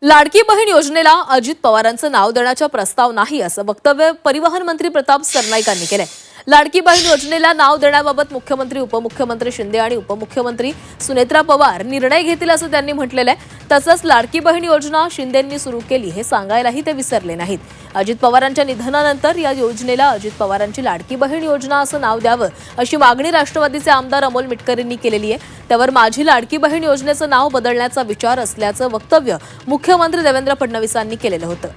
लाडकी बहीण योजनेला अजित पवारांचं नाव देण्याचा प्रस्ताव नाही असं वक्तव्य परिवहन मंत्री प्रताप सरनाईक यांनी केलंय। लाडकी बहीण योजनेला नाव देण्याबाबत मुख्यमंत्री, उपमुख्यमंत्री शिंदे आणि उपमुख्यमंत्री सुनेत्रा पवार निर्णय घेतील असं त्यांनी म्हटलेलं आहे। तसंच लाडकी बहीण योजना शिंदेंनी सुरू केली हे सांगायलाही ते विसरले नाहीत। अजित पवारांच्या निधनानंतर या योजनेला अजित पवारांची लाडकी बहीण योजना असं नाव द्यावं अशी मागणी राष्ट्रवादीचे आमदार अमोल मिटकर यांनी केलेली आहे। त्यावर माझी लाडकी बहीण योजनेचं नाव बदलण्याचा विचार असल्याचं वक्तव्य मुख्यमंत्री देवेंद्र फडणवीसांनी केलेलं होतं।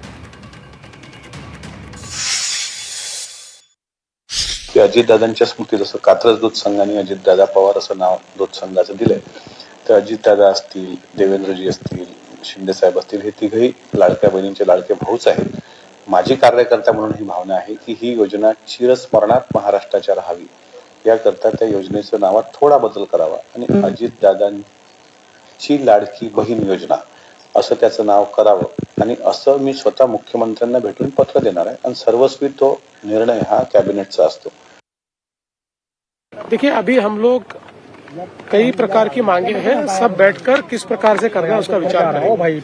अजितदादांच्या स्मृती जसं कात्रज दूध संघाने अजितदादा पवार असं नाव दूध संघाचं दिलंय, तर अजितदादा असतील, देवेंद्रजी असतील, शिंदे साहेब असतील, हे तिघही लाडक्या बहिणींचे लाडके भाऊच आहेत। माझी कार्यकर्ता म्हणून ही भावना आहे की ही योजना चिरस्मरणात महाराष्ट्राच्या राहावी, याकरता त्या योजनेचं नावात थोडा बदल करावा आणि अजितदादांची लाडकी बहीण योजना असं त्याचं नाव करावं आणि असं मी स्वतः मुख्यमंत्र्यांना भेटून पत्र देणार आहे आणि सर्वस्वी तो निर्णय हा कॅबिनेटचा असतो। देखिए, अभी हम लोग कई प्रकार की मांगे हैं, सब बैठकर किस प्रकार से करना है उसका विचार करेंगे।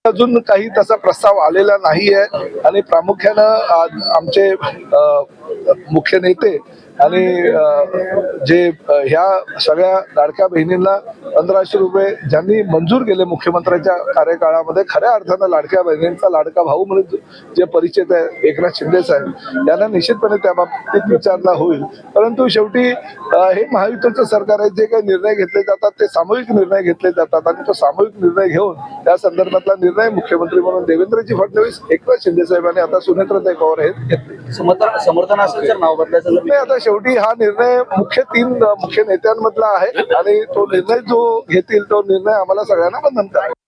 अजून काही तसा प्रस्ताव आलेला नाहीये आणि प्रामुख्यानं आमचे मुख्य नेते आणि जे ह्या सगळ्या लाडक्या बहिणींना 1500 रुपये ज्यांनी मंजूर केले मुख्यमंत्र्यांच्या कार्यकाळामध्ये, खऱ्या अर्थानं लाडक्या बहिणींचा लाडका भाऊ म्हणून जे परिचित आहे एकनाथ शिंदे साहेब यांना निश्चितपणे त्या बाबतीत विचारणा होईल। परंतु शेवटी हे महायुतीचं सरकार आहे, जे काही निर्णय घेतले जातात ते सामूहिक निर्णय घेतले जातात आणि तो सामूहिक निर्णय घेऊन त्या संदर्भातला निर्णय मुख्यमंत्री म्हणून देवेंद्रजी फडणवीस, एकनाथ शिंदे साहेबांनी आता सुनेत्राताई पवार हे घेतले। समर्थन असेल तर नाव बदलायचं नाही, आता शेवटी हा निर्णय तीन मुख्य नेत्यांमधला आहे आणि तो निर्णय जो घेतील तो निर्णय आम्हाला सगळ्यांना बंधनकारक आहे।